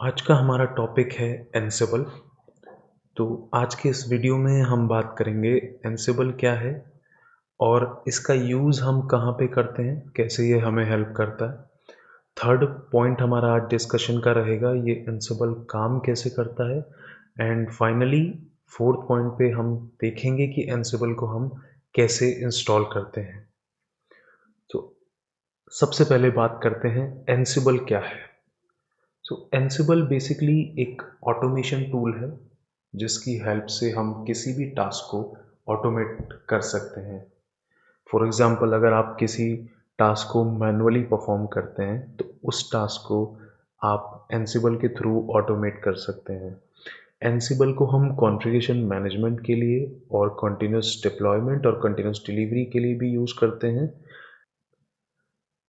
आज का हमारा टॉपिक है एनसिबल। तो आज के इस वीडियो में हम बात करेंगे एनसिबल क्या है और इसका यूज़ हम कहाँ पे करते हैं, कैसे ये हमें हेल्प करता है। थर्ड पॉइंट हमारा आज डिस्कशन का रहेगा ये एनसिबल काम कैसे करता है। एंड फाइनली फोर्थ पॉइंट पे हम देखेंगे कि एनसिबल को हम कैसे इंस्टॉल करते हैं। तो सबसे पहले बात करते हैं एनसिबल क्या है। सो एनसिबल बेसिकली एक ऑटोमेशन टूल है जिसकी हेल्प से हम किसी भी टास्क को ऑटोमेट कर सकते हैं। फॉर एग्जांपल अगर आप किसी टास्क को मैनुअली परफॉर्म करते हैं तो उस टास्क को आप एनसिबल के थ्रू ऑटोमेट कर सकते हैं। एनसिबल को हम कॉन्फ़िगरेशन मैनेजमेंट के लिए और कंटिन्यूस डिप्लॉयमेंट और कंटिन्यूस डिलीवरी के लिए भी यूज़ करते हैं।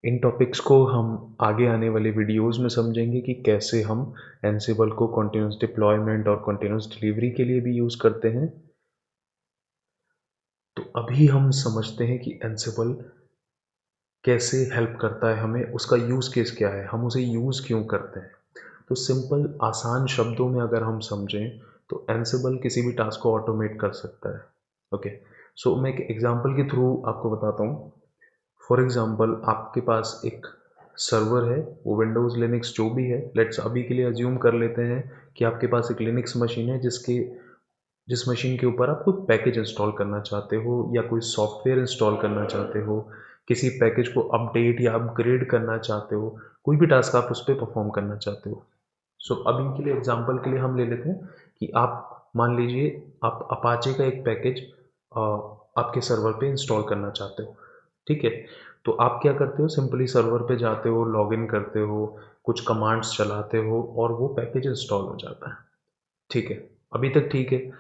इन टॉपिक्स को हम आगे आने वाले वीडियोस में समझेंगे कि कैसे हम एनसिबल को कंटिन्यूस डिप्लॉयमेंट और कंटिन्यूस डिलीवरी के लिए भी यूज़ करते हैं। तो अभी हम समझते हैं कि एनसिबल कैसे हेल्प करता है हमें, उसका यूज़ केस क्या है, हम उसे यूज़ क्यों करते हैं। तो सिंपल आसान शब्दों में अगर हम समझें तो एनसिबल किसी भी टास्क को ऑटोमेट कर सकता है। ओके, सो मैं एक एग्जांपल के थ्रू आपको बताता हूँ। फॉर एग्जांपल आपके पास एक सर्वर है, वो विंडोज़ लिनक्स जो भी है, लेट्स अभी के लिए अज्यूम कर लेते हैं कि आपके पास एक लिनक्स मशीन है जिस मशीन के ऊपर आप कोई पैकेज इंस्टॉल करना चाहते हो या कोई सॉफ्टवेयर इंस्टॉल करना चाहते हो, किसी पैकेज को अपडेट या अपग्रेड करना चाहते हो, कोई भी टास्क आप उस पर परफॉर्म करना चाहते हो। सो अभी के लिए एग्जांपल के लिए हम ले लेते हैं कि आप मान लीजिए आप अपाचे का एक पैकेज आपके सर्वर पे इंस्टॉल करना चाहते हो। ठीक है, तो आप क्या करते हो, सिंपली सर्वर पे जाते हो, लॉगिन करते हो, कुछ कमांड्स चलाते हो और वो पैकेज इंस्टॉल हो जाता है। ठीक है, अभी तक ठीक है।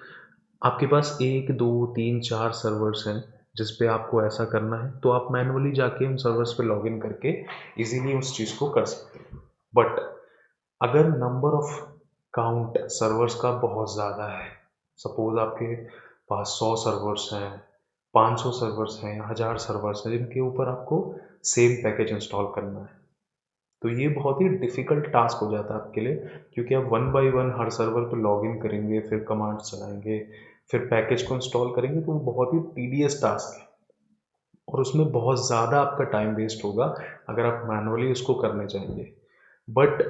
आपके पास 1, 2, 3, 4 सर्वर्स हैं जिस पे आपको ऐसा करना है, तो आप मैनुअली जाके उन सर्वर्स पे लॉगिन करके इजीली उस चीज़ को कर सकते हो। बट अगर नंबर ऑफ काउंट सर्वर्स का बहुत ज़्यादा है, सपोज आपके पास 100 सर्वर्स हैं, 500 सर्वर्स हैं या 1000 सर्वर्स हैं जिनके ऊपर आपको सेम पैकेज इंस्टॉल करना है, तो ये बहुत ही डिफ़िकल्ट टास्क हो जाता है आपके लिए, क्योंकि आप one by one her server पर लॉगिन करेंगे, फिर कमांड्स चलाएंगे, फिर पैकेज को इंस्टॉल करेंगे, तो वो बहुत ही टीडियस टास्क है और उसमें बहुत ज़्यादा आपका टाइम वेस्ट होगा अगर आप मैनुअली उसको करने जाएंगे। बट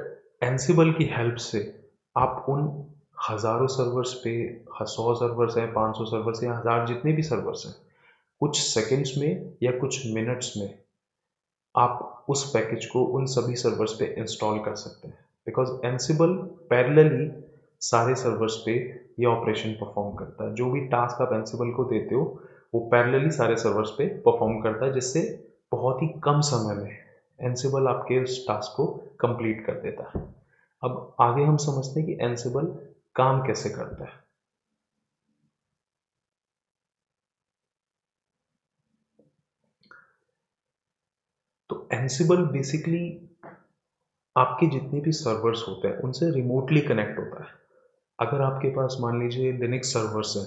एनसिबल की हेल्प से आप उन हज़ारों सर्वर्स पे, 100 सर्वर्स हैं, 500 सर्वर्स हैं या 1000 जितने भी सर्वर्स हैं, कुछ सेकंड्स में या कुछ मिनट्स में आप उस पैकेज को उन सभी सर्वर्स पे इंस्टॉल कर सकते हैं, बिकॉज एनसिबल पैरेलली सारे सर्वर्स पे ये ऑपरेशन परफॉर्म करता है। जो भी टास्क आप एनसिबल को देते हो वो पैरेलली सारे सर्वर्स पे परफॉर्म करता है, जिससे बहुत ही कम समय में एनसिबल आपके उस टास्क को कंप्लीट कर देता है। अब आगे हम समझते हैं कि एनसिबल काम कैसे करता है। तो एनसिबल बेसिकली आपके जितने भी सर्वर्स होते हैं उनसे रिमोटली कनेक्ट होता है। अगर आपके पास मान लीजिए लिनक्स सर्वर्स है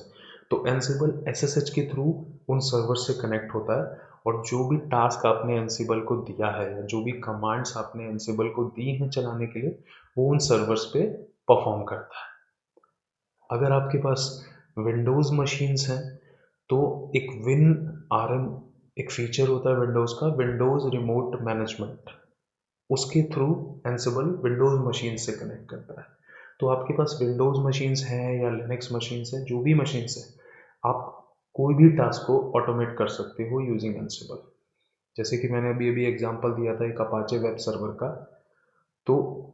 तो एनसिबल एसएसएच के थ्रू उन सर्वर से कनेक्ट होता है और जो भी टास्क आपने एनसिबल को दिया है या जो भी कमांड्स आपने एनसिबल को दी हैं चलाने के लिए वो उन सर्वर्स पे परफॉर्म करता है। अगर आपके पास विंडोज़ मशीन्स हैं तो एक विन आरएम एक फीचर होता है विंडोज़ का, विंडोज़ रिमोट मैनेजमेंट, उसके थ्रू एनसिबल विंडोज़ मशीन से कनेक्ट करता है। तो आपके पास विंडोज़ मशीन्स हैं या लिनक्स मशीन्स हैं, जो भी मशीन्स हैं, आप कोई भी टास्क को ऑटोमेट कर सकते हो यूजिंग एनसिबल। जैसे कि मैंने अभी अभी एग्जांपल दिया था एक अपाचे वेब सर्वर का, तो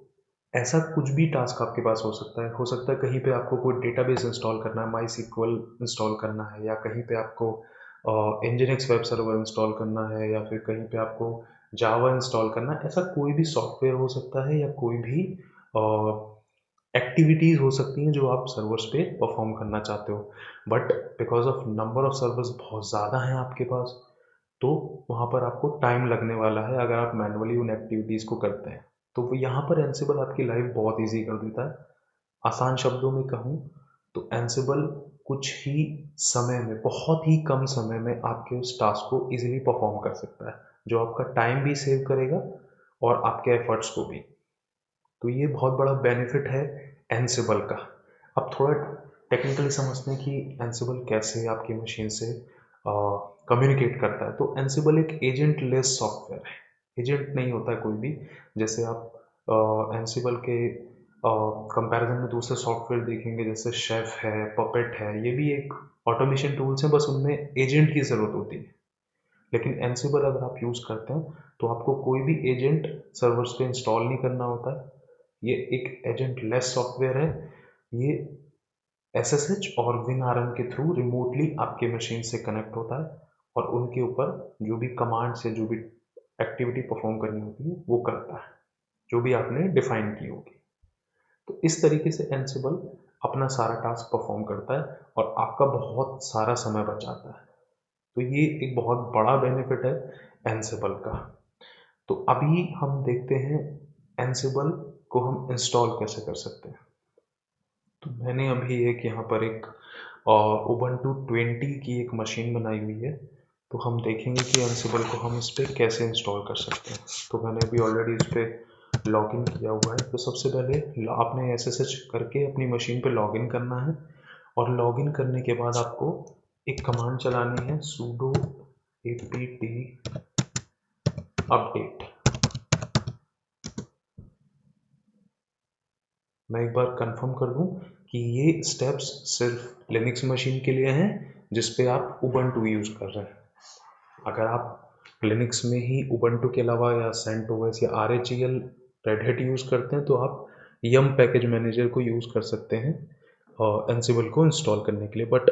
ऐसा कुछ भी टास्क आपके पास हो सकता है कहीं पे आपको कोई डेटाबेस इंस्टॉल करना है, माई सीक्वल इंस्टॉल करना है, या कहीं पे आपको इंजीनिक्स वेब सर्वर इंस्टॉल करना है, या फिर कहीं पे आपको जावा इंस्टॉल करना है। ऐसा कोई भी सॉफ्टवेयर हो सकता है या कोई भी एक्टिविटीज़ हो सकती हैं जो आप सर्वर्स पे परफॉर्म करना चाहते हो। But because of number of servers बहुत ज़्यादा हैं आपके पास, तो वहाँ पर आपको टाइम लगने वाला है अगर आप मैनुअली उन एक्टिविटीज़ को करते हैं। तो वो यहाँ पर एनसिबल आपकी लाइफ बहुत ईजी कर देता है। आसान शब्दों में कहूँ तो एनसिबल कुछ ही समय में, बहुत ही कम समय में आपके उस टास्क को इजीली परफॉर्म कर सकता है, जो आपका टाइम भी सेव करेगा और आपके एफर्ट्स को भी। तो ये बहुत बड़ा बेनिफिट है एनसिबल का। अब थोड़ा टेक्निकली समझते हैं कि एनसिबल कैसे आपकी मशीन से कम्युनिकेट करता है। तो एनसिबल एक एजेंट लेस सॉफ्टवेयर है, एजेंट नहीं होता है कोई भी। जैसे आप एनसिबल के कंपैरिजन में दूसरे सॉफ्टवेयर देखेंगे, जैसे शेफ है, पपेट है, ये भी एक ऑटोमेशन टूल्स हैं, बस उनमें एजेंट की ज़रूरत होती है। लेकिन एनसिबल अगर आप यूज़ करते हैं तो आपको कोई भी एजेंट सर्वर्स पे इंस्टॉल नहीं करना होता है। ये एक एजेंट लेस सॉफ्टवेयर है। ये SSH और WinRM के थ्रू रिमोटली आपके मशीन से कनेक्ट होता है और उनके ऊपर जो भी कमांड से जो भी एक्टिविटी परफॉर्म करनी होती है वो करता है, जो भी आपने डिफाइन की होगी। तो इस तरीके से एनसिबल अपना सारा टास्क परफॉर्म करता है और आपका बहुत सारा समय बचाता है। तो ये एक बहुत बड़ा बेनिफिट है एनसिबल का। तो अभी हम देखते हैं एनसिबल को हम इंस्टॉल कैसे कर सकते हैं। तो मैंने अभी एक यहाँ पर एक उबंटू 20 की एक मशीन बनाई हुई है। तो हम देखेंगे कि एनसिबल को हम इस पर कैसे इंस्टॉल कर सकते हैं। तो मैंने अभी ऑलरेडी इस पर लॉगिन किया हुआ है। तो सबसे पहले आपने SSH करके अपनी मशीन पे लॉगिन करना है और लॉगिन करने के बाद आपको एक कमांड चलानी है, sudo apt अपडेट। मैं एक बार कंफर्म कर दूं कि ये स्टेप्स सिर्फ लिनक्स मशीन के लिए हैं जिस पे आप उबंटू यूज़ कर रहे हैं। अगर आप लिनक्स में ही उबंटू के अलावा या सेंटोस या RHEL रेड हैट यूज़ करते हैं तो आप यम पैकेज मैनेजर को यूज़ कर सकते हैं एनसिबल को इंस्टॉल करने के लिए। बट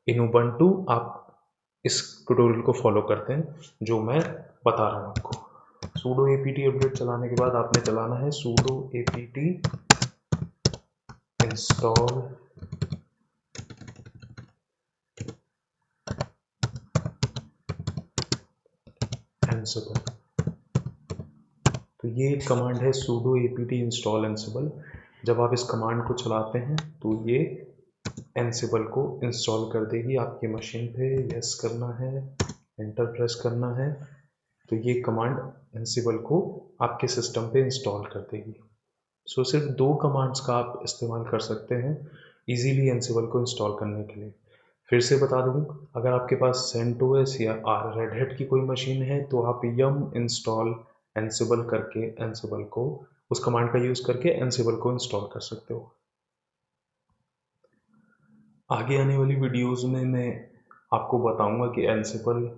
इन उबंटू आप इस ट्यूटोरियल को फॉलो करते हैं जो मैं बता रहा हूँ आपको। sudo apt अपडेट चलाने के बाद आपने चलाना है sudo apt इंस्टॉल एनसिबल। तो ये एक कमांड है sudo apt इंस्टॉल एनसिबल। जब आप इस कमांड को चलाते हैं तो ये एनसिबल को इंस्टॉल कर देगी आपकी मशीन पे। यस करना है, एंटर प्रेस करना है, तो ये कमांड एनसिबल को आपके सिस्टम पे इंस्टॉल कर देगी। सो सिर्फ 2 कमांड्स का आप इस्तेमाल कर सकते हैं इजीली एनसिबल को इंस्टॉल करने के लिए। फिर से बता दूं, अगर आपके पास CentOS या रेड हैट की कोई मशीन है तो आप यम इंस्टॉल एनसिबल करके एनसिबल को उस कमांड का यूज़ करके एनसिबल को इंस्टॉल कर सकते हो। आगे आने वाली वीडियोस में मैं आपको बताऊंगा कि एनसिबल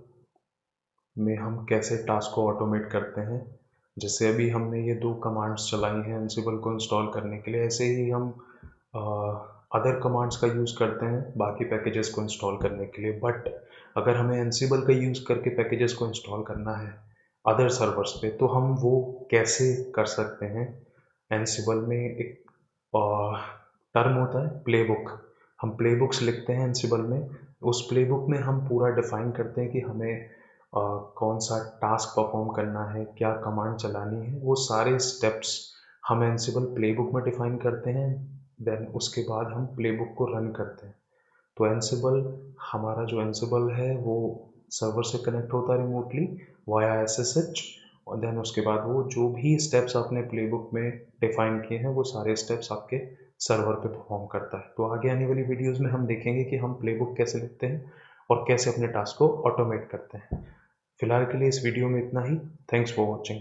में हम कैसे टास्क को ऑटोमेट करते हैं। जैसे अभी हमने ये 2 कमांड्स चलाई हैं एनसिबल को इंस्टॉल करने के लिए, ऐसे ही हम अदर कमांड्स का यूज़ करते हैं बाकी पैकेजेस को इंस्टॉल करने के लिए। बट अगर हमें एनसिबल का यूज़ करके पैकेजेस को इंस्टॉल करना है अदर सर्वर्स पे तो हम वो कैसे कर सकते हैं। एनसिबल में एक टर्म होता है प्लेबुक। हम प्लेबुक्स लिखते हैं एनसिबल में। उस प्लेबुक में हम पूरा डिफाइन करते हैं कि हमें कौन सा टास्क परफॉर्म करना है, क्या कमांड चलानी है, वो सारे स्टेप्स हम एनसिबल प्लेबुक में डिफाइन करते हैं। देन उसके बाद हम प्लेबुक को रन करते हैं। तो एनसिबल, हमारा जो एनसिबल है वो सर्वर से कनेक्ट होता है रिमोटली वाया SSH और देन उसके बाद वो जो भी स्टेप्स आपने प्लेबुक में डिफाइन किए हैं वो सारे स्टेप्स आपके सर्वर पे परफॉर्म करता है। तो आगे आने वाली वीडियोस में हम देखेंगे कि हम प्लेबुक कैसे लिखते हैं और कैसे अपने टास्क को ऑटोमेट करते हैं। फिलहाल के लिए इस वीडियो में इतना ही। Thanks for watching.